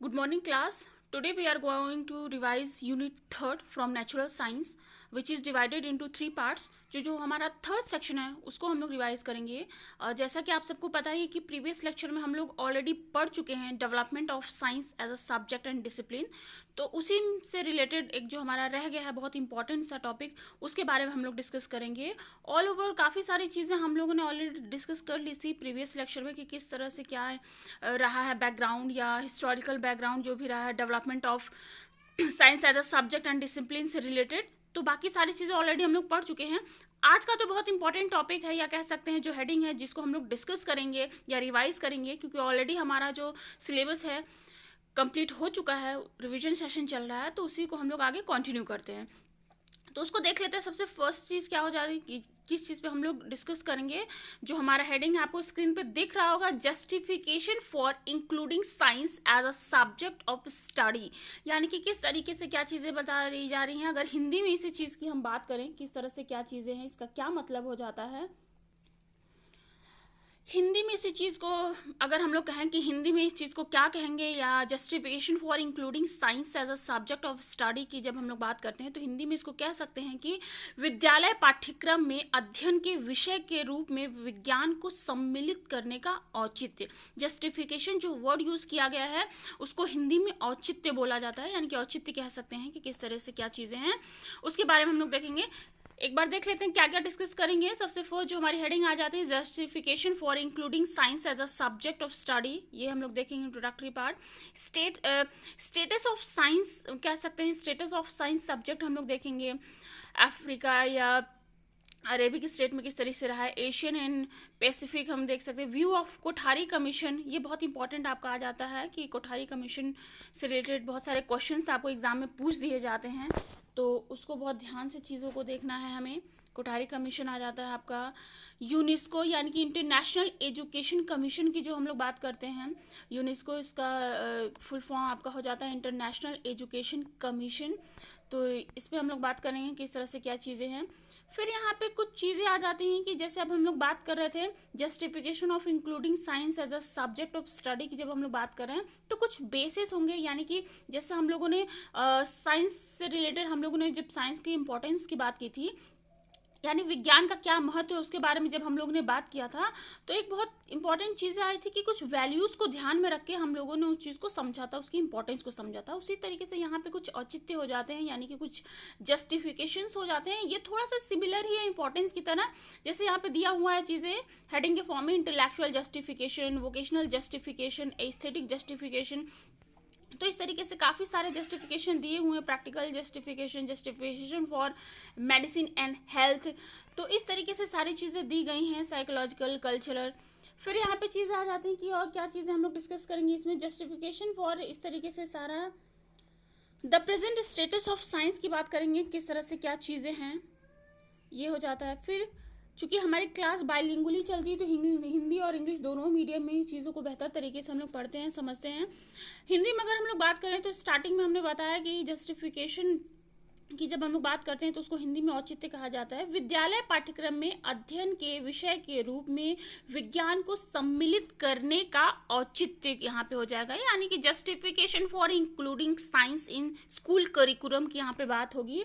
Good morning, class. Today we are going to revise Unit 3rd from Natural Science, which is divided into 3 parts. जो हमारा third section है उसको हम लोग revise करेंगे। जैसा कि आप सबको पता ही है कि प्रीवियस लेक्चर में हम लोग ऑलरेडी पढ़ चुके हैं development of science as a subject and discipline. तो उसी से रिलेटेड एक जो हमारा रह गया है बहुत इंपॉर्टेंट सा टॉपिक, उसके बारे में हम लोग डिस्कस करेंगे। ऑल ओवर काफ़ी सारी चीज़ें हम लोगों ने ऑलरेडी डिस्कस कर ली थी प्रीवियस लेक्चर में कि किस तरह से क्या रहा है बैकग्राउंड या हिस्टोरिकल बैकग्राउंड जो भी रहा है development of science as a subject and discipline से रिलेटेड। तो बाकी सारी चीज़ें ऑलरेडी हम लोग पढ़ चुके हैं। आज का तो बहुत इंपॉर्टेंट टॉपिक है, या कह सकते हैं जो हेडिंग है जिसको हम लोग डिस्कस करेंगे या रिवाइज करेंगे, क्योंकि ऑलरेडी हमारा जो सिलेबस है कंप्लीट हो चुका है, रिवीजन सेशन चल रहा है, तो उसी को हम लोग आगे कंटिन्यू करते हैं। तो उसको देख लेते हैं। सबसे फर्स्ट चीज़ क्या हो जा रही है, किस चीज़ पे हम लोग डिस्कस करेंगे। जो हमारा हेडिंग है आपको स्क्रीन पे दिख रहा होगा, justification for including science as a subject of study, यानी कि किस तरीके से क्या चीज़ें बता रही जा रही हैं। अगर हिंदी में इसी चीज़ की हम बात करें, किस तरह से क्या चीज़ें हैं, इसका क्या मतलब हो जाता है। हिंदी में इसी चीज़ को अगर हम लोग कहें कि हिंदी में इस चीज़ को क्या कहेंगे, या justification for including science as a subject of study की जब हम लोग बात करते हैं, तो हिंदी में इसको कह सकते हैं कि विद्यालय पाठ्यक्रम में अध्ययन के विषय के रूप में विज्ञान को सम्मिलित करने का औचित्य। जस्टिफिकेशन जो वर्ड यूज़ किया गया है उसको हिंदी में औचित्य बोला जाता है, यानी कि औचित्य कह सकते हैं कि किस तरह से क्या चीज़ें हैं, उसके बारे में हम लोग देखेंगे। एक बार देख लेते हैं क्या क्या डिस्कस करेंगे। सबसे फर्स्ट जो हमारी हेडिंग आ जाती है, justification for including science as a subject of study, ये हम लोग देखेंगे introductory part. Status of science कह सकते हैं, स्टेटस ऑफ साइंस सब्जेक्ट हम लोग देखेंगे। अफ्रीका या अरेबिक स्टेट में किस तरह से रहा है, एशियन एंड पैसिफिक हम देख सकते हैं। व्यू ऑफ कोठारी कमीशन, ये बहुत इंपॉर्टेंट आपका आ जाता है कि कोठारी कमीशन से रिलेटेड बहुत सारे क्वेश्चंस आपको एग्जाम में पूछ दिए जाते हैं, तो उसको बहुत ध्यान से चीज़ों को देखना है हमें। कोठारी कमीशन आ जाता है आपका। यूनेस्को यानी कि इंटरनेशनल एजुकेशन कमीशन की जो हम लोग बात करते हैं, यूनेस्को इसका फुल फॉर्म आपका हो जाता है इंटरनेशनल एजुकेशन कमीशन। तो इस पर हम लोग बात करेंगे किस तरह से क्या चीज़ें हैं। फिर यहाँ पे कुछ चीज़ें आ जाती हैं कि जैसे अब हम लोग बात कर रहे थे justification of including science as a subject of study की जब हम लोग बात कर रहे हैं, तो कुछ बेसिस होंगे, यानी कि जैसे हम लोगों ने साइंस से रिलेटेड हम लोगों ने जब साइंस की इंपॉर्टेंस की बात की थी, यानी विज्ञान का क्या महत्व है उसके बारे में जब हम लोगों ने बात किया था, तो एक बहुत इंपॉर्टेंट चीज़ें आई थी कि कुछ वैल्यूज़ को ध्यान में रख के हम लोगों ने उस चीज़ को समझा था, उसकी इंपॉर्टेंस को समझा था। उसी तरीके से यहाँ पे कुछ औचित्य हो जाते हैं, यानी कि कुछ जस्टिफिकेशंस हो जाते हैं। ये थोड़ा सा सिमिलर ही है इंपॉर्टेंस की तरह, जैसे यहाँ पे दिया हुआ है चीज़ें हेडिंग के फॉर्म में, intellectual justification, vocational justification, aesthetic justification. तो इस तरीके से काफ़ी सारे जस्टिफिकेशन दिए हुए हैं, practical justification, justification for medicine and health. तो इस तरीके से सारी चीज़ें दी गई हैं, साइकोलॉजिकल, कल्चरल। फिर यहाँ पे चीज़ें आ जाती हैं कि और क्या चीज़ें हम लोग डिस्कस करेंगे इसमें। जस्टिफिकेशन फॉर इस तरीके से सारा the present status of science की बात करेंगे, किस तरह से क्या चीज़ें हैं, ये हो जाता है। फिर चूंकि हमारी क्लास बाइलिंगुअली चलती है, तो हिंदी और इंग्लिश दोनों मीडियम में ही चीज़ों को बेहतर तरीके से हम लोग पढ़ते हैं, समझते हैं। हिंदी में अगर हम लोग बात करें तो स्टार्टिंग में हमने बताया कि जस्टिफिकेशन की जब हम लोग बात करते हैं तो उसको हिंदी में औचित्य कहा जाता है। विद्यालय पाठ्यक्रम में अध्ययन के विषय के रूप में विज्ञान को सम्मिलित करने का औचित्य यहाँ पे हो जाएगा, यानी कि justification for including science in school curriculum की यहाँ पे बात होगी।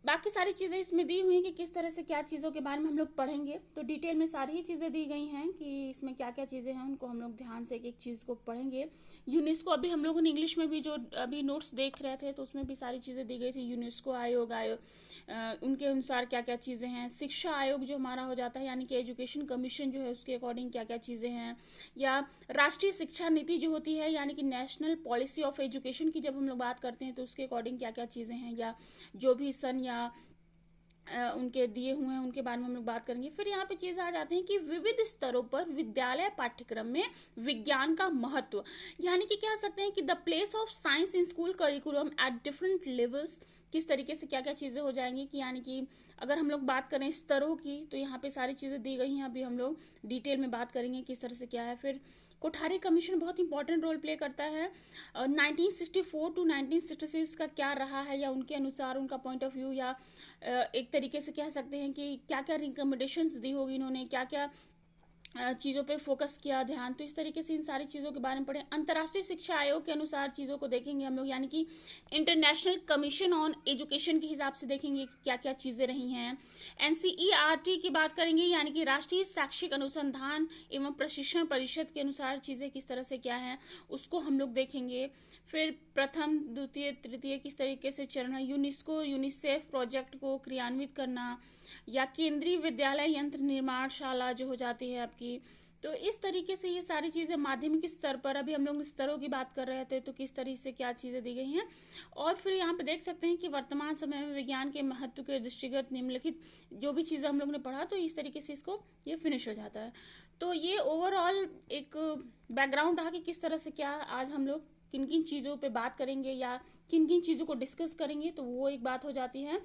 बाकी सारी चीज़ें इसमें दी हुई हैं कि किस तरह से क्या चीज़ों के बारे में हम लोग पढ़ेंगे, तो डिटेल में सारी ही चीज़ें दी गई हैं कि इसमें क्या क्या चीज़ें हैं, उनको हम लोग ध्यान से एक एक चीज़ को पढ़ेंगे। यूनेस्को, अभी हम लोगों ने इंग्लिश में भी जो अभी नोट्स देख रहे थे तो उसमें भी सारी चीज़ें दी गई थी। यूनेस्को आयोग उनके अनुसार क्या क्या चीज़ें हैं। शिक्षा आयोग जो हमारा हो जाता है, यानी कि एजुकेशन कमीशन जो है, उसके अकॉर्डिंग क्या क्या चीज़ें हैं। या राष्ट्रीय शिक्षा नीति जो होती है, यानी कि नेशनल पॉलिसी ऑफ एजुकेशन की जब हम लोग बात करते हैं तो उसके अकॉर्डिंग क्या क्या चीज़ें हैं, या जो भी सन या उनके दिए हुए हैं उनके बारे में हम लोग बात करेंगे। फिर यहाँ पे चीज़ आ जाती है कि विविध स्तरों पर विद्यालय पाठ्यक्रम में विज्ञान का महत्व, यानी कि कह सकते हैं कि the place of science in school curriculum at different levels, किस तरीके से क्या क्या चीज़ें हो जाएंगी कि यानी कि अगर हम लोग बात करें स्तरों की, तो यहाँ पे सारी चीज़ें दी गई हैं, अभी हम लोग डिटेल में बात करेंगे किस तरह से क्या है। फिर कोठारी कमीशन बहुत इंपॉर्टेंट रोल प्ले करता है। 1964 टू 1966 का क्या रहा है, या उनके अनुसार उनका पॉइंट ऑफ व्यू, या एक तरीके से कह सकते हैं कि क्या क्या रिकमेंडेशंस दी होगी इन्होंने, क्या क्या चीज़ों पे फोकस किया ध्यान, तो इस तरीके से इन सारी चीज़ों के बारे में पढ़े। अंतर्राष्ट्रीय शिक्षा आयोग के अनुसार चीज़ों को देखेंगे हम लोग, यानी कि इंटरनेशनल कमीशन ऑन एजुकेशन के हिसाब से देखेंगे क्या क्या चीज़ें रही हैं। एनसीईआरटी की बात करेंगे, यानी कि राष्ट्रीय शैक्षिक अनुसंधान एवं प्रशिक्षण परिषद के अनुसार चीज़ें किस तरह से क्या हैं उसको हम लोग देखेंगे। फिर प्रथम द्वितीय तृतीय किस तरीके से चरण है, यूनिसेफ प्रोजेक्ट को क्रियान्वित करना, या केंद्रीय विद्यालय यंत्र निर्माणशाला जो हो जाती है आपकी। तो इस तरीके से ये सारी चीज़ें माध्यमिक स्तर पर, अभी हम लोग स्तरों की बात कर रहे थे, तो किस तरीके से क्या चीज़ें दी गई हैं। और फिर यहाँ पे देख सकते हैं कि वर्तमान समय में विज्ञान के महत्व के दृष्टिगत निम्नलिखित जो भी चीज़ें हम लोग ने पढ़ा, तो इस तरीके से इसको ये फिनिश हो जाता है। तो ये ओवरऑल एक बैकग्राउंड रहा कि किस तरह से क्या आज हम लोग किन किन चीज़ों पे बात करेंगे या किन किन चीज़ों को डिस्कस करेंगे, तो वो एक बात हो जाती है।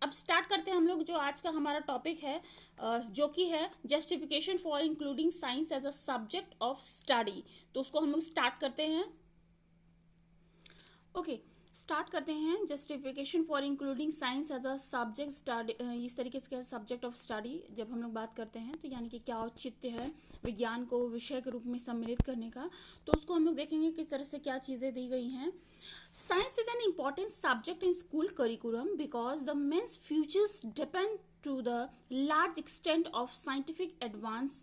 अब स्टार्ट करते हैं हम लोग जो आज का हमारा टॉपिक है, जो कि है justification for including science as a subject of study. तो उसको हम लोग स्टार्ट करते हैं। ओके, स्टार्ट करते हैं। Justification for including science as a subject study, इस तरीके से क्या सब्जेक्ट ऑफ स्टडी जब हम लोग बात करते हैं, तो यानी कि क्या औचित्य है विज्ञान को विषय के रूप में सम्मिलित करने का, तो उसको हम लोग देखेंगे किस तरह से क्या चीज़ें दी गई हैं। Science is an important subject in school curriculum because the men's futures depend to the large extent of scientific advance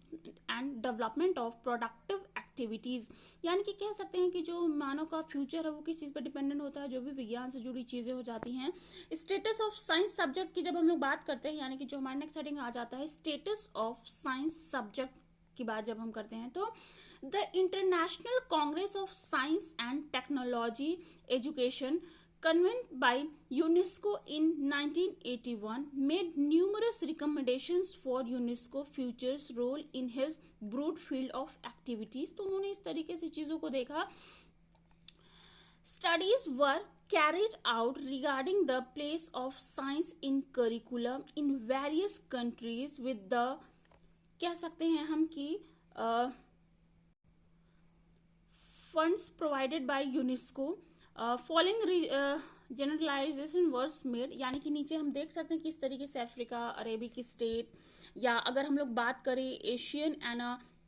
and development of productive activities। यानी कि कह सकते हैं कि जो मानव का फ्यूचर है वो किस चीज़ पर डिपेंडेंट होता है, जो भी विज्ञान से जुड़ी चीज़ें हो जाती हैं। स्टेटस ऑफ साइंस सब्जेक्ट की जब हम लोग बात करते हैं, यानी कि जो हमारे नेक्स्ट हेडिंग आ जाता है स्टेटस ऑफ साइंस सब्जेक्ट की बात जब हम करते हैं, तो The International Congress of Science and Technology Education, convened by UNESCO in 1981, made numerous recommendations for UNESCO future's role in his broad field of activities। तो उन्होंने इस तरीके से चीज़ों को देखा। Studies were carried out regarding the place of science in curriculum in various countries with the, कह सकते हैं हम कि funds provided by UNESCO, following generalization was made। यानी कि नीचे हम देख सकते हैं कि इस तरीके से अफ्रीका, अरेबिक स्टेट, या अगर हम लोग बात करें एशियन एंड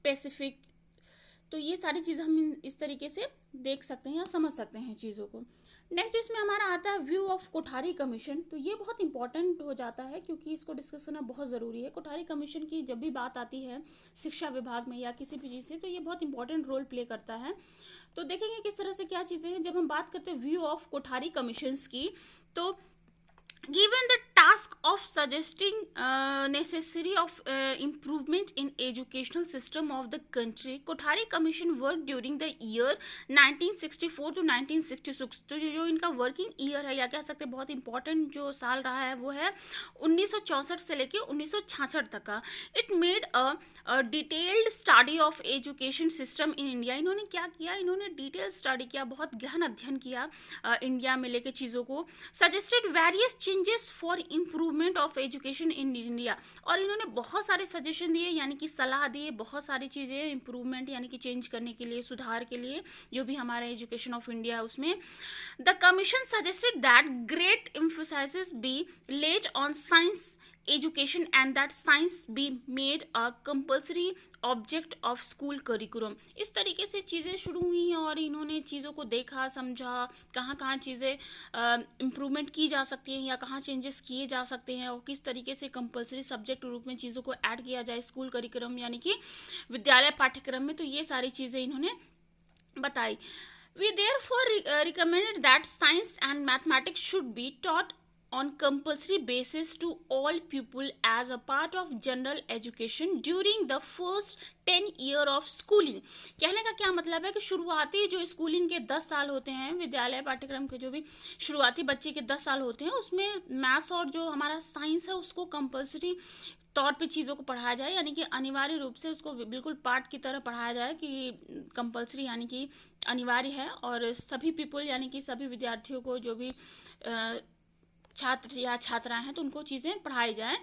पैसिफिक, तो ये सारी चीज़ें हम इस तरीके से देख सकते हैं या समझ सकते हैं चीज़ों को। नेक्स्ट इसमें हमारा आता है व्यू ऑफ कोठारी कमीशन। तो ये बहुत इंपॉर्टेंट हो जाता है क्योंकि इसको डिस्कस करना बहुत ज़रूरी है। कोठारी कमीशन की जब भी बात आती है शिक्षा विभाग में या किसी भी चीज़ से, तो ये बहुत इंपॉर्टेंट रोल प्ले करता है। तो देखेंगे किस तरह से क्या चीज़ें हैं। जब हम बात करते हैं व्यू ऑफ कोठारी कमीशंस की, तो given the task of suggesting necessary of improvement in educational system of the country, Kothari Commission worked during the year 1964 to 1966। तो जो इनका वर्किंग ईयर है या कह सकते हैं बहुत इंपॉर्टेंट जो साल रहा है वो है 1964 से लेके 1966 तक का। It made a detailed study of education system in India. इन्होंने क्या किया, इन्होंने डिटेल स्टडी किया, बहुत गहन अध्ययन किया इंडिया में लेके चीज़ों को। Suggested various changes for improvement of education in India, और इन्होंने बहुत सारे सजेशन दिए, यानी कि सलाह दिए, बहुत सारी चीज़ें इम्प्रूवमेंट यानी कि चेंज करने के लिए, सुधार के लिए जो भी हमारा एजुकेशन ऑफ इंडिया है उसमें। The commission suggested that great emphasis be laid on science education and that science be made a compulsory object of school curriculum. इस तरीके से चीज़ें शुरू हुई और इन्होंने चीज़ों को देखा, समझा, कहाँ कहाँ चीज़ें इम्प्रूवमेंट की जा सकती हैं या कहाँ चेंजेस किए जा सकते हैं, और किस तरीके से कंपलसरी सब्जेक्ट के रूप में चीज़ों को ऐड किया जाए स्कूल करिकुलम यानी कि विद्यालय पाठ्यक्रम में। तो ये सारी चीज़ें इन्होंने बताई। We therefore recommended that science and mathematics should be taught on compulsory basis to all pupil as a part of general education during the first 10 year of schooling। कहने का क्या मतलब है कि शुरुआती जो स्कूलिंग के 10 साल होते हैं, विद्यालय पाठ्यक्रम के जो भी शुरुआती बच्चे के 10 साल होते हैं, उसमें मैथ्स और जो हमारा साइंस है उसको कंपलसरी तौर पे चीज़ों को पढ़ाया जाए, यानी कि अनिवार्य रूप से उसको बिल्कुल पाठ की तरह पढ़ाया जाए कि कंपलसरी यानी कि अनिवार्य है, और सभी पीपल यानी कि सभी विद्यार्थियों को जो भी छात्र या छात्राएं हैं तो उनको चीज़ें पढ़ाई जाएं।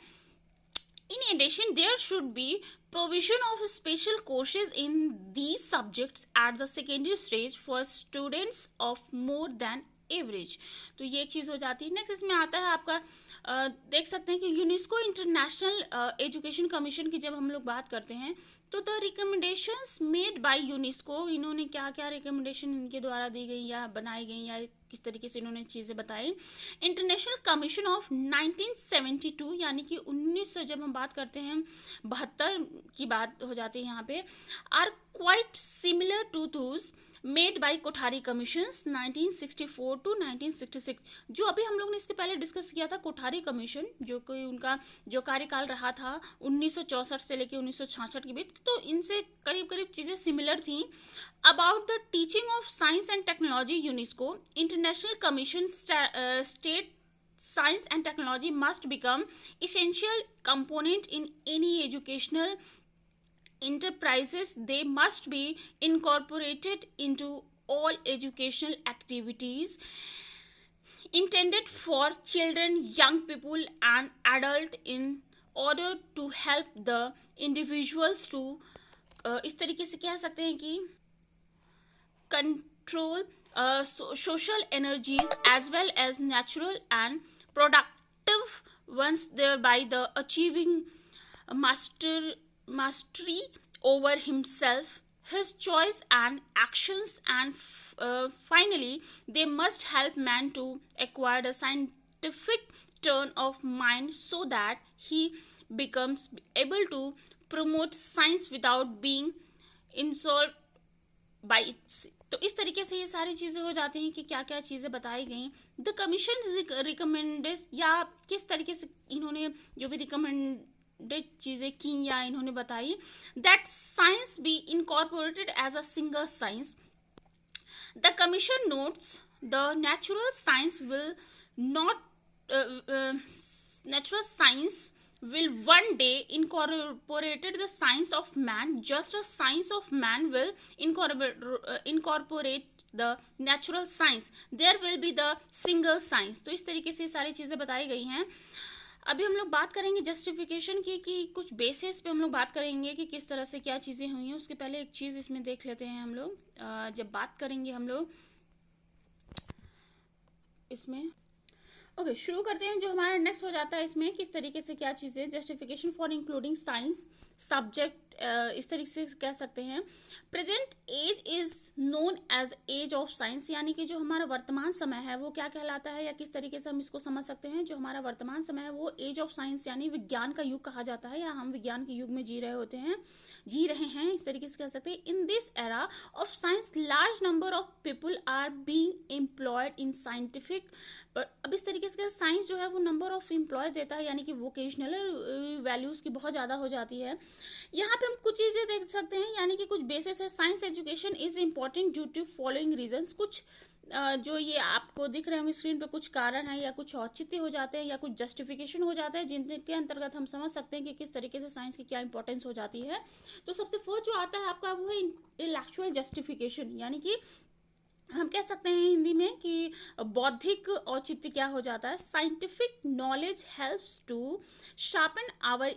In addition, there should be provision of special courses in these subjects at the secondary stage for students of more than average. तो ये एक चीज़ हो जाती है। नेक्स्ट इसमें आता है आपका देख सकते हैं कि यूनेस्को इंटरनेशनल एजुकेशन कमीशन की जब हम लोग बात करते हैं तो the recommendations made by UNESCO, इन्होंने क्या क्या रिकमेंडेशन इनके द्वारा दी गई या बनाई गई या किस तरीके से इन्होंने चीज़ें बताई। इंटरनेशनल कमीशन ऑफ 1972 यानी कि 1900 जब हम बात करते हैं 72 की बात हो जाती है यहाँ पे, are quite similar to those made by Kothari commissions 1964 to 1966। जो अभी हम लोग ने इसके पहले डिस्कस किया था कोठारी कमीशन, जो कि उनका जो कार्यकाल रहा था 1964 से लेकर 1966 के बीच, तो इनसे करीब करीब चीज़ें सिमिलर थी। About the teaching of science and technology UNESCO international commission state science and technology must become essential component in any educational enterprises. They must be incorporated into all educational activities intended for children, young people and adult in order to help the individuals to इस तरीके से कह सकते हैं कि control social energies as well as natural and productive ones, thereby the achieving mastery over himself, his choice and actions, and finally they must help man to acquire a scientific turn of mind so that he becomes able to promote science without being insulted by its। तो इस तरीके से ये सारी चीज़ें हो जाती हैं कि क्या क्या चीज़ें बताई गई। द कमीशन रिकमेंडेड, या किस तरीके से इन्होंने जो भी रिकमेंडेड चीज़ें की या इन्होंने बताई, that science be incorporated as a single science. The commission notes the natural science will not natural science will one day incorporated the science of man, just as science of man will incorporate the natural science, there will be the single science। तो इस तरीके से सारी चीज़ें बताई गई हैं। अभी हम लोग बात करेंगे जस्टिफिकेशन की, कि कुछ बेसिस पे हम लोग बात करेंगे कि किस तरह से क्या चीज़ें हुई हैं। उसके पहले एक चीज़ इसमें देख लेते हैं हम लोग। जब बात करेंगे हम लोग इसमें, ओके शुरू करते हैं। जो हमारा नेक्स्ट हो जाता है इसमें किस तरीके से क्या चीज़ें, justification for including science subject, इस तरीके से कह सकते हैं। Present age is known as age of science, यानी कि जो हमारा वर्तमान समय है वो क्या कहलाता है, या किस तरीके से हम इसको समझ सकते हैं। जो हमारा वर्तमान समय है वो एज ऑफ साइंस यानी विज्ञान का युग कहा जाता है, या हम विज्ञान के युग में जी रहे हैं, इस तरीके से कह सकते हैं। In this era of science large number of people are being employed in scientific, अब इस तरीके से साइंस जो है वो नंबर ऑफ एम्प्लॉयज देता है, यानी कि वोकेशनल वैल्यूज़ की बहुत ज़्यादा हो जाती है। यहाँ पे हम कुछ चीज़ें देख सकते हैं, यानी कि कुछ बेसिस है। Science education is important due to following reasons. कुछ जो ये आपको दिख रहे होंगे स्क्रीन पे कुछ कारण है या कुछ औचित्य हो जाते हैं या कुछ जस्टिफिकेशन हो जाता है, जिनके अंतर्गत हम समझ सकते हैं कि किस तरीके से साइंस की क्या इंपॉर्टेंस हो जाती है। तो सबसे फर्स्ट जो आता है आपका वो है इंटेलेक्चुअल जस्टिफिकेशन, यानी कि हम कह सकते हैं हिंदी में कि बौद्धिक औचित्य क्या हो जाता है। Scientific knowledge helps to sharpen our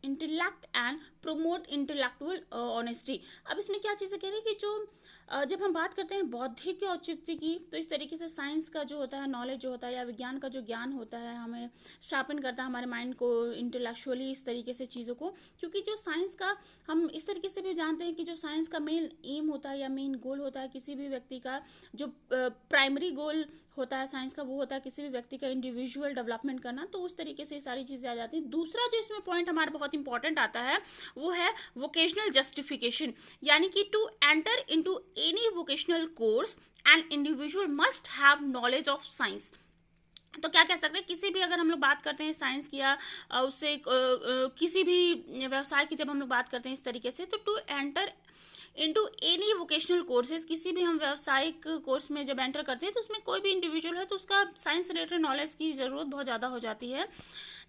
intellect and promote intellectual honesty. अब इसमें क्या चीज़ें कह रही है कि जो जब हम बात करते हैं बौद्धिक औचित्य की, तो इस तरीके से साइंस का जो होता है नॉलेज जो होता है या विज्ञान का जो ज्ञान होता है हमें शार्पन करता है हमारे माइंड को इंटेलेक्चुअली, इस तरीके से चीज़ों को। क्योंकि जो साइंस का हम इस तरीके से भी जानते हैं कि जो साइंस का मेन एम होता है या मेन गोल होता है किसी भी व्यक्ति का, जो प्राइमरी गोल होता है साइंस का, वो होता है किसी भी व्यक्ति का इंडिविजुअल डेवलपमेंट करना। तो उस तरीके से सारी चीज़ें आ जाती हैं। दूसरा जो इसमें पॉइंट हमारा बहुत इंपॉर्टेंट आता है वो है वोकेशनल जस्टिफिकेशन, यानी कि to enter into any vocational course an individual must have knowledge of science. तो क्या कह सकते हैं, किसी भी अगर हम लोग बात करते हैं साइंस की या उससे किसी भी व्यवसाय की जब हम लोग बात करते हैं इस तरीके से, तो to enter into any vocational courses, किसी भी हम व्यावसायिक कोर्स में जब एंटर करते हैं तो उसमें कोई भी इंडिविजुअल है तो उसका साइंस रिलेटेड नॉलेज की ज़रूरत बहुत ज़्यादा हो जाती है।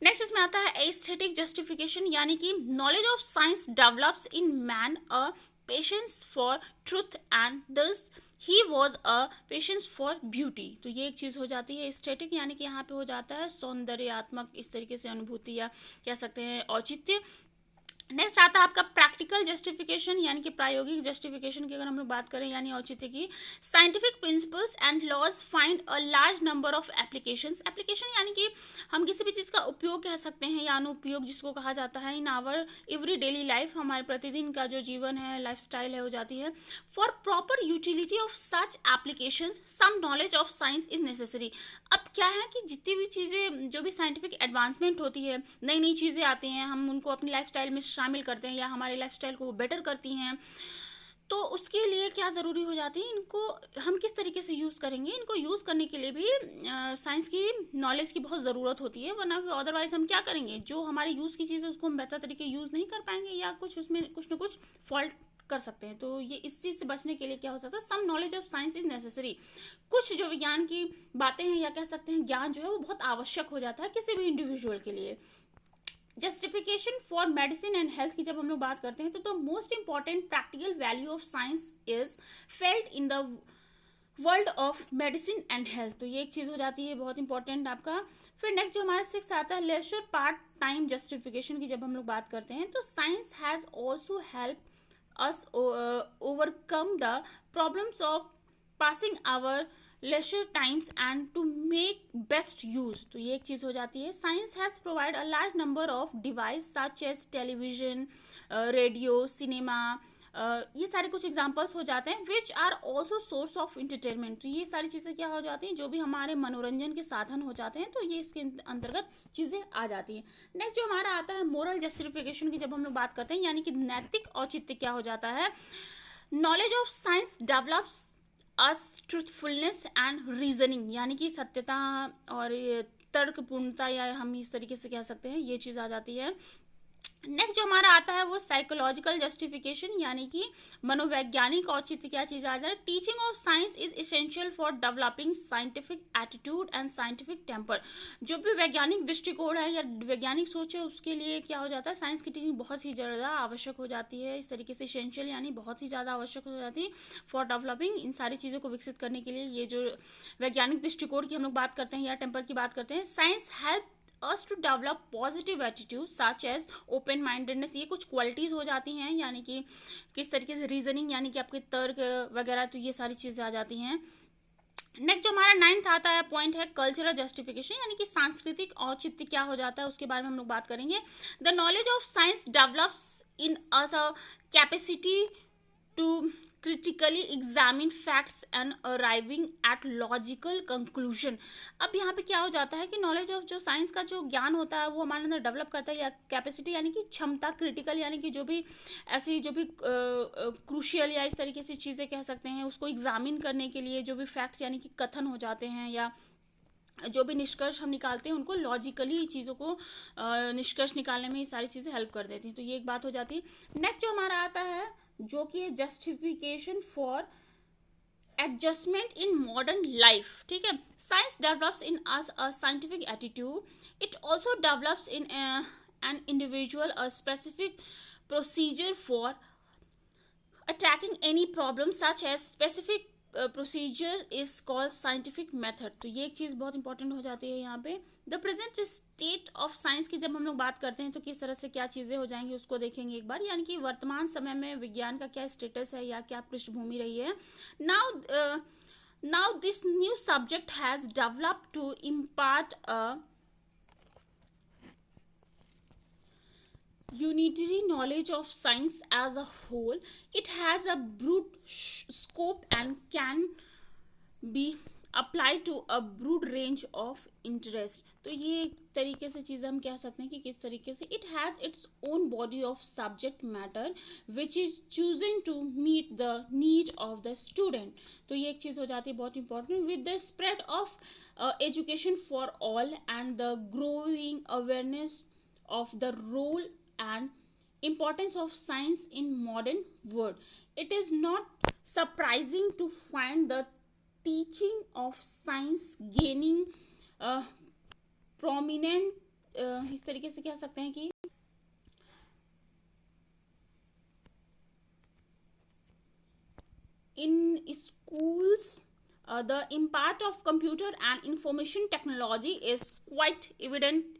नेक्स्ट इसमें आता है एस्थेटिक जस्टिफिकेशन, यानी कि knowledge of science develops in man a patience for truth and this he was a patience for beauty. तो ये एक चीज़ हो जाती है एस्थेटिक, यानी कि यहाँ पे हो जाता है सौंदर्यात्मक इस तरीके से अनुभूति या कह सकते हैं औचित्य। नेक्स्ट आता है आपका प्रैक्टिकल जस्टिफिकेशन, यानी कि प्रायोगिक जस्टिफिकेशन की अगर हम लोग बात करें, यानी औचित्य की। Scientific principles and laws find a large number of applications. Application यानी कि हम किसी भी चीज़ का उपयोग कह सकते हैं, या अनुपयोग जिसको कहा जाता है, in our every daily life, हमारे प्रतिदिन का जो जीवन है, लाइफ स्टाइल है, हो जाती है। For proper utility of such application some knowledge of science is necessary. अब क्या है कि जितनी भी चीज़ें, जो भी साइंटिफिक एडवांसमेंट होती है, नई नई चीज़ें आती हैं, हम उनको अपनी लाइफस्टाइल में शामिल करते हैं, या हमारे लाइफस्टाइल को वो बेटर करती हैं, तो उसके लिए क्या ज़रूरी हो जाती है, इनको हम किस तरीके से यूज़ करेंगे, इनको यूज़ करने के लिए भी साइंस की नॉलेज की बहुत ज़रूरत होती है। वरना अदरवाइज हम क्या करेंगे, जो हमारे यूज़ की चीज़ है उसको हम बेहतर तरीके यूज़ नहीं कर पाएंगे, या कुछ उसमें कुछ ना कुछ फॉल्ट कर सकते हैं। तो ये इस चीज़ से बचने के लिए क्या हो सकता है, some knowledge of science is necessary. कुछ जो विज्ञान की बातें हैं, या कह सकते हैं ज्ञान जो है, वो बहुत आवश्यक हो जाता है किसी भी इंडिविजुअल के लिए। Justification for medicine and health की जब हम लोग बात करते हैं, तो the most important practical value of science is felt in the world of medicine and health. तो ये एक चीज़ हो जाती है बहुत इंपॉर्टेंट आपका। फिर नेक्स्ट जो हमारा 6 आता है, लेजर पार्ट टाइम जस्टिफिकेशन की जब हम लोग बात करते हैं, तो science has also help us overcome the problems of passing our leisure times and to make best use। तो ये एक चीज़ हो जाती है। Science has provide a large number of device such as television, radio, cinema, ये सारे कुछ examples हो जाते हैं, which are also source of entertainment. तो ये सारी चीज़ें क्या हो जाती हैं, जो भी हमारे मनोरंजन के साधन हो जाते हैं, तो ये इसके अंतर्गत चीज़ें आ जाती हैं। नेक्स्ट जो हमारा आता है मोरल जस्टिफिकेशन की जब हम लोग बात करते हैं, यानी कि नैतिक औचित्य क्या हो जाता है। Knowledge of science develops us truthfulness and reasoning, यानी कि सत्यता और तर्कपूर्णता, या हम इस तरीके से कह सकते हैं, ये चीज़ आ जाती है। नेक्स्ट जो हमारा आता है वो साइकोलॉजिकल जस्टिफिकेशन, यानी कि मनोवैज्ञानिक औचित्य क्या चीज़ आ जाए। Teaching of science is essential for developing scientific attitude and scientific temper. जो भी वैज्ञानिक दृष्टिकोण है या वैज्ञानिक सोच है, उसके लिए क्या हो जाता है, साइंस की टीचिंग बहुत ही ज़्यादा आवश्यक हो जाती है। इस तरीके से इसेंशियल यानी बहुत ही ज़्यादा आवश्यक हो जाती है फॉर डेवलपिंग, इन सारी चीज़ों को विकसित करने के लिए। ये जो वैज्ञानिक दृष्टिकोण की हम लोग बात करते हैं या टेम्पर की बात करते हैं, science help us to develop positive attitudes such as open mindedness। ये कुछ क्वालिटीज़ हो जाती हैं, यानी कि किस तरीके से रीजनिंग, यानी कि आपके तर्क वगैरह, तो ये सारी चीज़ें आ जाती हैं। नेक्स्ट जो हमारा 9th आता है पॉइंट है कल्चरल जस्टिफिकेशन, यानी कि सांस्कृतिक औचित्य क्या हो जाता है, उसके बारे में हम लोग बात करेंगे। The knowledge of science develops in us a capacity to critically examine facts and arriving at logical conclusion। अब यहाँ पे क्या हो जाता है कि नॉलेज ऑफ जो साइंस का जो ज्ञान होता है वो हमारे अंदर डेवलप करता है, या कैपेसिटी यानी कि क्षमता, क्रिटिकल यानी कि जो भी ऐसी जो भी क्रूशियल या इस तरीके से चीज़ें कह सकते हैं, उसको एग्जामिन करने के लिए जो भी फैक्ट्स यानी कि कथन हो जाते हैं, या जो भी निष्कर्ष हम निकालते हैं, उनको लॉजिकली चीज़ों को निष्कर्ष निकालने में ये सारी चीज़ें हेल्प कर देती हैं। तो ये एक बात हो जाती है। नेक्स्ट जो हमारा आता है, जो कि है justification for adjustment in modern life. ठीक है, science develops in us a scientific attitude, it also develops in an individual a specific procedure for attacking any problem such as specific procedure is called scientific method। तो ये एक चीज़ बहुत important हो जाती है यहाँ पे। The present state of science की जब हम लोग बात करते हैं, तो किस तरह से क्या चीज़ें हो जाएंगी उसको देखेंगे एक बार, यानी कि वर्तमान समय में विज्ञान का क्या स्टेटस है या क्या पृष्ठभूमि रही है। Now this new subject has developed to impart a unitary knowledge of science as a whole। It has a broad scope and can be applied to a broad range of interest। तो ये एक तरीके से चीज़ हम कह सकते हैं कि किस तरीके से it has its own body of subject matter which is chosen to meet the need of the student। तो ये एक चीज़ हो जाती है बहुत important। with the spread of education for all and the growing awareness of the role and importance of science in modern world, it is not surprising to find the teaching of science gaining prominent इस तरीके से कह सकते हैं कि in schools the impact of computer and information technology is quite evident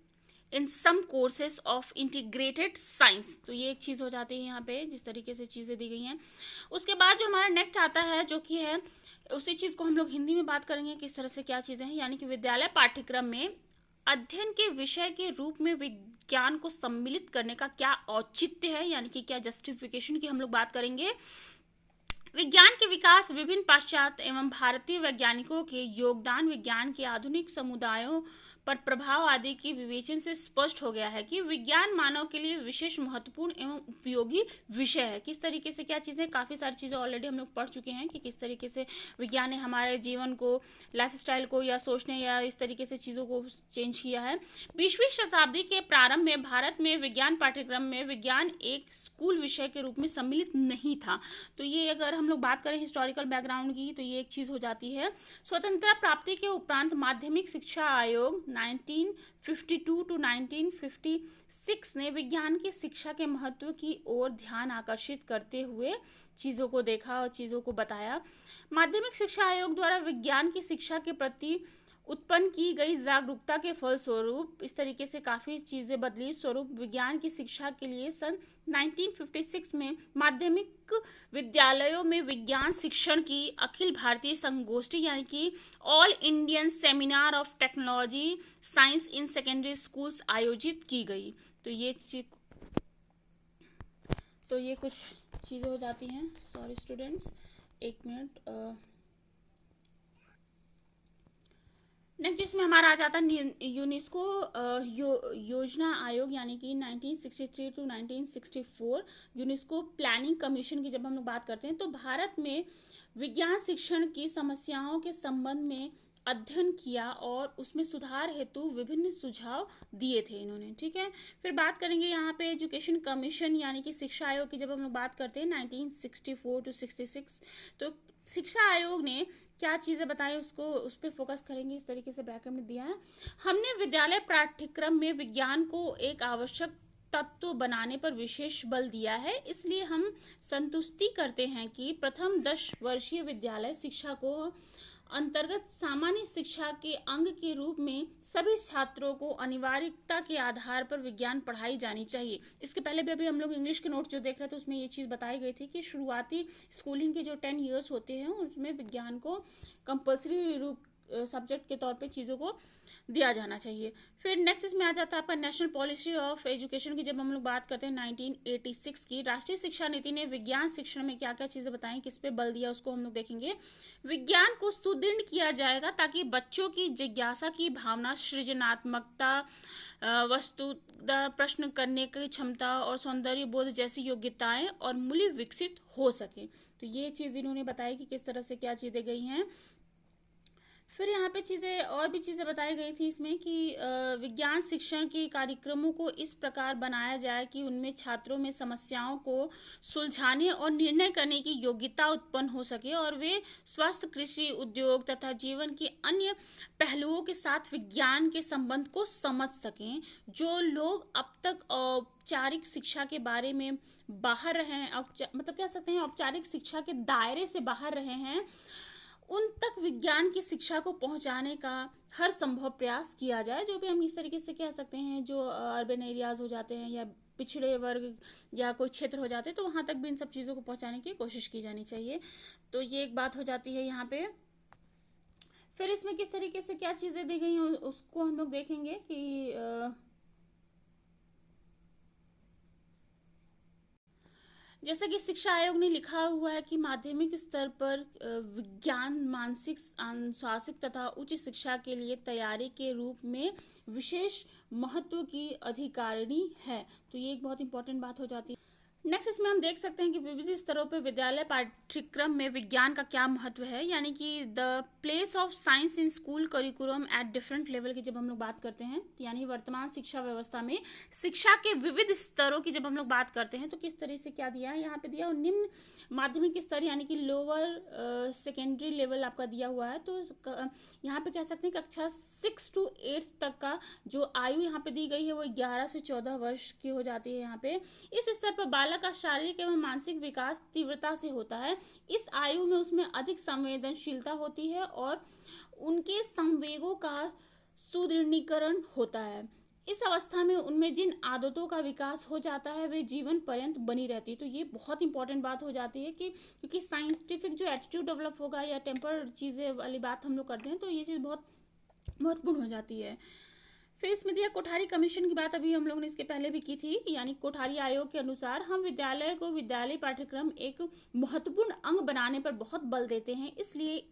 in some courses of integrated science. तो ये एक चीज़ हो जाती है यहाँ पे, जिस तरीके से चीज़ें दी गई हैं। उसके बाद जो हमारा नेक्स्ट आता है, जो कि है उसी चीज़ को हम लोग हिंदी में बात करेंगे किस तरह से क्या चीज़ें हैं, यानी कि विद्यालय पाठ्यक्रम में अध्ययन के विषय के रूप में विज्ञान को सम्मिलित करने का क्या औचित्य है, यानी कि क्या जस्टिफिकेशन की हम लोग बात करेंगे। विज्ञान के विकास, विभिन्न पाश्चात्य एवं भारतीय वैज्ञानिकों के योगदान, विज्ञान के आधुनिक समुदायों पर प्रभाव आदि की विवेचन से स्पष्ट हो गया है कि विज्ञान मानव के लिए विशेष महत्वपूर्ण एवं उपयोगी विषय है। किस तरीके से क्या चीज़ें, काफ़ी सारी चीज़ें ऑलरेडी हम लोग पढ़ चुके हैं कि किस तरीके से विज्ञान ने हमारे जीवन को, लाइफस्टाइल को या सोचने या इस तरीके से चीज़ों को चेंज किया है। 20वीं शताब्दी के प्रारंभ में भारत में विज्ञान पाठ्यक्रम में विज्ञान एक स्कूल विषय के रूप में सम्मिलित नहीं था। तो ये अगर हम लोग बात करें हिस्टोरिकल बैकग्राउंड की, तो ये एक चीज़ हो जाती है। स्वतंत्रता प्राप्ति के उपरांत माध्यमिक शिक्षा आयोग 1952 टू 1956 ने विज्ञान की शिक्षा के महत्व की ओर ध्यान आकर्षित करते हुए चीज़ों को देखा और चीज़ों को बताया। माध्यमिक शिक्षा आयोग द्वारा विज्ञान की शिक्षा के प्रति उत्पन्न की गई जागरूकता के फलस्वरूप इस तरीके से काफ़ी चीज़ें बदली। स्वरूप विज्ञान की शिक्षा के लिए सन 1956 में माध्यमिक विद्यालयों में विज्ञान शिक्षण की अखिल भारतीय संगोष्ठी, यानी कि all Indian seminar of technology science in secondary schools आयोजित की गई। तो ये कुछ चीज़ें हो जाती हैं। सॉरी स्टूडेंट्स, एक मिनट। नेक्स्ट जिसमें हमारा आ जाता है यूनेस्को योजना आयोग, यानी कि 1963 टू 1964 यूनेस्को प्लानिंग कमीशन की जब हम लोग बात करते हैं, तो भारत में विज्ञान शिक्षण की समस्याओं के संबंध में अध्ययन किया और उसमें सुधार हेतु विभिन्न सुझाव दिए थे इन्होंने। ठीक है, फिर बात करेंगे यहाँ पे एजुकेशन कमीशन, यानी कि शिक्षा आयोग की जब हम लोग बात करते हैं 1964 टू 66, तो शिक्षा आयोग ने क्या चीज़ें बताई उसको, उस पर फोकस करेंगे। इस तरीके से ब्रैकेट में दिया है। हमने विद्यालय पाठ्यक्रम में विज्ञान को एक आवश्यक तत्व बनाने पर विशेष बल दिया है, इसलिए हम संतुष्टि करते हैं कि प्रथम 10 वर्षीय विद्यालय शिक्षा को अंतर्गत सामान्य शिक्षा के अंग के रूप में सभी छात्रों को अनिवार्यता के आधार पर विज्ञान पढ़ाई जानी चाहिए। इसके पहले भी अभी हम लोग इंग्लिश के नोट्स जो देख रहे थे उसमें ये चीज़ बताई गई थी कि शुरुआती स्कूलिंग के जो 10 ईयर्स होते हैं उसमें विज्ञान को कंपल्सरी रूप सब्जेक्ट के तौर पे चीज़ों को दिया जाना चाहिए। फिर नेक्स्ट इसमें आ जाता है आपका नेशनल पॉलिसी ऑफ एजुकेशन की जब हम लोग बात करते हैं 1986 की। राष्ट्रीय शिक्षा नीति ने विज्ञान शिक्षण में क्या क्या चीज़ें बताई, किस पे बल दिया, उसको हम लोग देखेंगे। विज्ञान को सुदृढ़ किया जाएगा ताकि बच्चों की जिज्ञासा की भावना, सृजनात्मकता, वस्तु प्रश्न करने की क्षमता और सौंदर्य बोध जैसी योग्यताएं और मूल्य विकसित हो सके। तो ये चीज़ इन्होंने बताई कि किस तरह से क्या चीज़ें गई हैं। फिर यहाँ पे चीज़ें और भी चीज़ें बताई गई थी इसमें कि विज्ञान शिक्षण के कार्यक्रमों को इस प्रकार बनाया जाए कि उनमें छात्रों में समस्याओं को सुलझाने और निर्णय करने की योग्यता उत्पन्न हो सके और वे स्वास्थ्य, कृषि, उद्योग तथा जीवन के अन्य पहलुओं के साथ विज्ञान के संबंध को समझ सकें। जो लोग अब तक औपचारिक शिक्षा के बारे में बाहर रहे हैं, मतलब कह सकते हैं औपचारिक शिक्षा के दायरे से बाहर रहे हैं, उन तक विज्ञान की शिक्षा को पहुंचाने का हर संभव प्रयास किया जाए। जो भी हम इस तरीके से कह सकते हैं, जो अर्बन एरियाज हो जाते हैं या पिछड़े वर्ग या कोई क्षेत्र हो जाते हैं, तो वहाँ तक भी इन सब चीज़ों को पहुंचाने की कोशिश की जानी चाहिए। तो ये एक बात हो जाती है यहाँ पे। फिर इसमें किस तरीके से क्या चीज़ें दी गई हैं उसको हम लोग देखेंगे कि जैसा कि शिक्षा आयोग ने लिखा हुआ है कि माध्यमिक स्तर पर विज्ञान मानसिक, अनुशासिक तथा उच्च शिक्षा के लिए तैयारी के रूप में विशेष महत्व की अधिकारिणी है। तो ये एक बहुत इंपॉर्टेंट बात हो जाती है। नेक्स्ट इसमें हम देख सकते हैं कि विविध स्तरों पर विद्यालय पाठ्यक्रम में विज्ञान का क्या महत्व है, यानी कि the place of science in school curriculum at different level की जब हम लोग बात करते हैं, यानी वर्तमान शिक्षा व्यवस्था में शिक्षा के विविध स्तरों की जब हम लोग बात करते हैं, तो किस तरह से क्या दिया है यहाँ पे दिया, निम्न माध्यमिक स्तर यानी कि लोअर सेकेंडरी लेवल आपका दिया हुआ है। तो यहाँ पे कह सकते हैं कक्षा 6 to 8 तक का जो आयु यहाँ पे दी गई है वो 11 से 14 वर्ष की हो जाती है। यहाँ पे इस स्तर पर बालक का शारीरिक एवं मानसिक विकास तीव्रता से होता है। इस आयु में उसमें अधिक संवेदनशीलता होती है और उनके संवेगों का सुदृढ़ीकरण होता है। इस अवस्था में उनमें जिन आदतों का विकास हो जाता है वे जीवन पर्यंत बनी रहती है। तो ये बहुत इंपॉर्टेंट बात हो जाती है कि क्योंकि साइंटिफिक जो एटीट्यूड डेवलप होगा या टेम्पर चीज़ें वाली बात हम लोग करते हैं, तो ये चीज़ बहुत महत्वपूर्ण हो जाती है। फिर इसमें दिया कोठारी कमीशन की बात, अभी हम लोगों ने इसके पहले भी की थी, यानी कोठारी आयोग के अनुसार हम विद्यालय को विद्यालय पाठ्यक्रम एक महत्वपूर्ण अंग बनाने पर बहुत बल देते हैं, इसलिए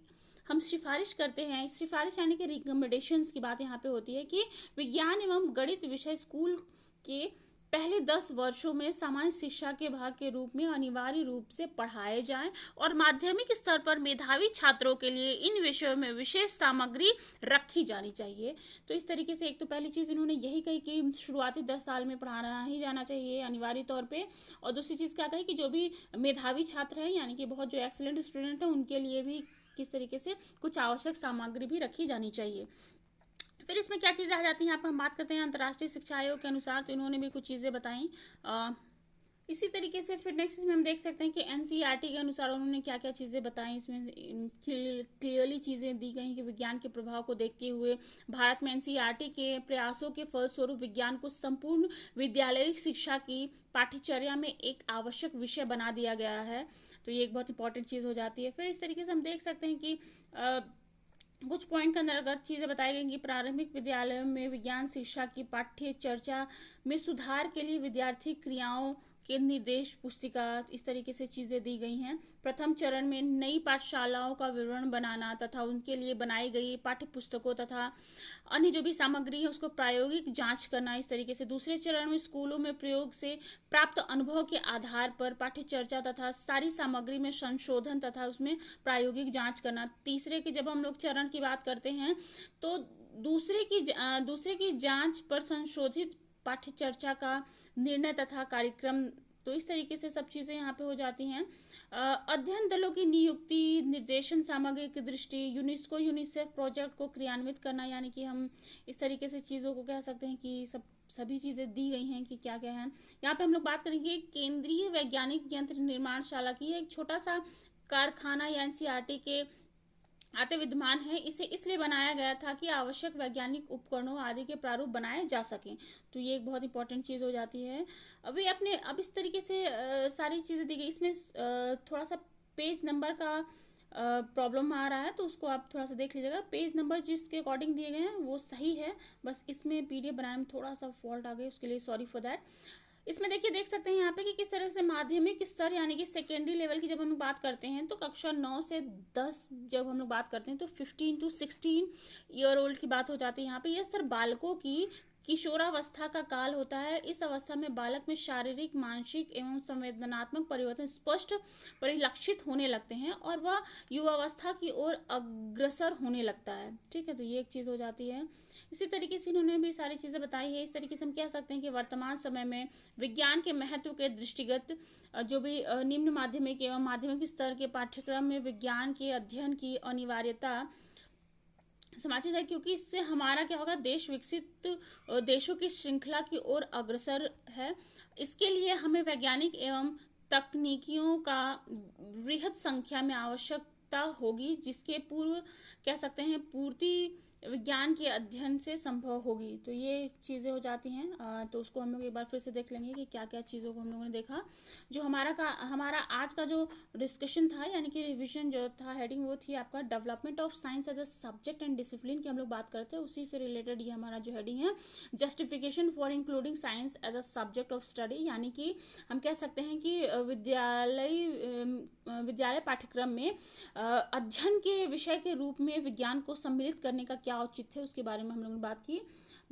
हम सिफारिश करते हैं। सिफारिश यानी कि रिकमेंडेशंस की बात यहाँ पे होती है कि विज्ञान एवं गणित विषय स्कूल के पहले 10 वर्षों में सामान्य शिक्षा के भाग के रूप में अनिवार्य रूप से पढ़ाए जाएं और माध्यमिक स्तर पर मेधावी छात्रों के लिए इन विषयों में विशेष सामग्री रखी जानी चाहिए। तो इस तरीके से एक तो पहली चीज़ इन्होंने यही कही कि शुरुआती 10 साल में पढ़ाना ही जाना चाहिए अनिवार्य तौर पे, और दूसरी चीज़ क्या कही कि जो भी मेधावी छात्र हैं यानी कि बहुत जो एक्सीलेंट स्टूडेंट हैं उनके लिए भी किस तरीके से कुछ आवश्यक सामग्री भी रखी जानी चाहिए। फिर इसमें क्या चीज़ें आ जाती हैं, यहाँ पर हम बात करते हैं अंतर्राष्ट्रीय शिक्षा आयोग के अनुसार, तो इन्होंने भी कुछ चीज़ें बताई। इसी तरीके से फिर नेक्स्ट इसमें हम देख सकते हैं कि एनसीईआरटी के अनुसार उन्होंने क्या क्या चीज़ें बताई। इसमें क्लियरली चीज़ें दी गई कि विज्ञान के प्रभाव को देखते हुए भारत में एनसीईआरटी के प्रयासों के फलस्वरूप विज्ञान को संपूर्ण विद्यालयी शिक्षा की पाठ्यचर्या में एक आवश्यक विषय बना दिया गया है। तो ये एक बहुत इंपॉर्टेंट चीज़ हो जाती है। फिर इस तरीके से हम देख सकते हैं कि कुछ पॉइंट के अंतर्गत चीज़ें बताई गई कि प्रारंभिक विद्यालयों में विज्ञान शिक्षा की पाठ्य चर्चा में सुधार के लिए विद्यार्थी क्रियाओं के निर्देश पुस्तिका, इस तरीके से चीज़ें दी गई हैं। प्रथम चरण में नई पाठशालाओं का विवरण बनाना तथा उनके लिए बनाई गई पाठ्य पुस्तकों तथा अन्य जो भी सामग्री है उसको प्रायोगिक जांच करना, इस तरीके से। दूसरे चरण में स्कूलों में प्रयोग से प्राप्त अनुभव के आधार पर पाठ्य चर्चा तथा सारी सामग्री में संशोधन तथा उसमें प्रायोगिक जांच करना। तीसरे के जब हम लोग चरण की बात करते हैं तो दूसरे की जांच पर संशोधित पाठ्य चर्चा का निर्णय तथा कार्यक्रम, तो इस तरीके से सब चीज़ें यहाँ पे हो जाती हैं। अध्ययन दलों की नियुक्ति, निर्देशन सामग्री की दृष्टि, यूनिसेफ प्रोजेक्ट को क्रियान्वित करना, यानी कि हम इस तरीके से चीज़ों को कह सकते हैं कि सभी चीज़ें दी गई हैं कि क्या क्या है। यहाँ पे हम लोग बात करेंगे केंद्रीय वैज्ञानिक यंत्र निर्माणशाला की, एक छोटा सा कारखाना या एनसीईआरटी के आते विद्यमान है। इसे इसलिए बनाया गया था कि आवश्यक वैज्ञानिक उपकरणों आदि के प्रारूप बनाए जा सकें। तो ये एक बहुत इंपॉर्टेंट चीज़ हो जाती है। अब इस तरीके से सारी चीज़ें दी गई। इसमें थोड़ा सा पेज नंबर का प्रॉब्लम आ रहा है, तो उसको आप थोड़ा सा देख लीजिएगा। पेज नंबर जिसके अकॉर्डिंग दिए गए हैं वो सही है, बस इसमें पीडीएफ बनाने में थोड़ा सा फॉल्ट आ गया, उसके लिए सॉरी फॉर दैट। इसमें देखिए देख सकते हैं यहाँ पे कि किस तरह से माध्यमिक स्तर यानी कि सेकेंडरी लेवल की जब हम लोग बात करते हैं तो कक्षा 9 से 10 जब हम लोग बात करते हैं तो 15 to 16 ईयर ओल्ड की बात हो जाती है। यहाँ पे यह स्तर बालकों की किशोरावस्था का काल होता है। इस अवस्था में बालक में शारीरिक, मानसिक एवं संवेदनात्मक परिवर्तन स्पष्ट परिलक्षित होने लगते हैं और वह युवावस्था की ओर अग्रसर होने लगता है। ठीक है, तो ये एक चीज़ हो जाती है। इसी तरीके से इन्होंने भी सारी चीज़ें बताई है। इस तरीके से हम कह सकते हैं कि वर्तमान समय में विज्ञान के महत्व के दृष्टिगत जो भी निम्न माध्यमिक एवं माध्यमिक स्तर के पाठ्यक्रम में विज्ञान के अध्ययन की अनिवार्यता समाजिक है, क्योंकि इससे हमारा क्या होगा, देश विकसित देशों की श्रृंखला की ओर अग्रसर है। इसके लिए हमें वैज्ञानिक एवं तकनीकियों का वृहद संख्या में आवश्यकता होगी, जिसके पूर्व कह सकते हैं पूर्ति विज्ञान के अध्ययन से संभव होगी। तो ये चीज़ें हो जाती हैं। तो उसको हम लोग एक बार फिर से देख लेंगे कि क्या क्या चीज़ों को हम लोगों ने देखा। जो हमारा आज का जो डिस्कशन था यानी कि रिवीजन जो था, हेडिंग वो थी आपका development of science as a subject and discipline की हम लोग बात करते हैं, उसी से रिलेटेड ये हमारा जो हेडिंग है justification for including science as a subject of study, यानी कि हम कह सकते हैं कि विद्यालय पाठ्यक्रम में अध्ययन के विषय के रूप में विज्ञान को सम्मिलित करने का क्या औचित्य है उसके बारे में हम लोगों ने बात की।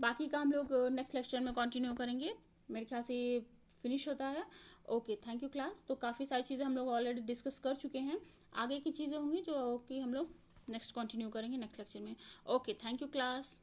बाकी का हम लोग नेक्स्ट लेक्चर में कंटिन्यू करेंगे। मेरे ख्याल से ये फिनिश होता है। Okay, thank you class. तो काफ़ी सारी चीज़ें हम लोग ऑलरेडी डिस्कस कर चुके हैं। आगे की चीज़ें होंगी जो कि हम लोग नेक्स्ट कंटिन्यू करेंगे नेक्स्ट लेक्चर में। Okay, thank you class.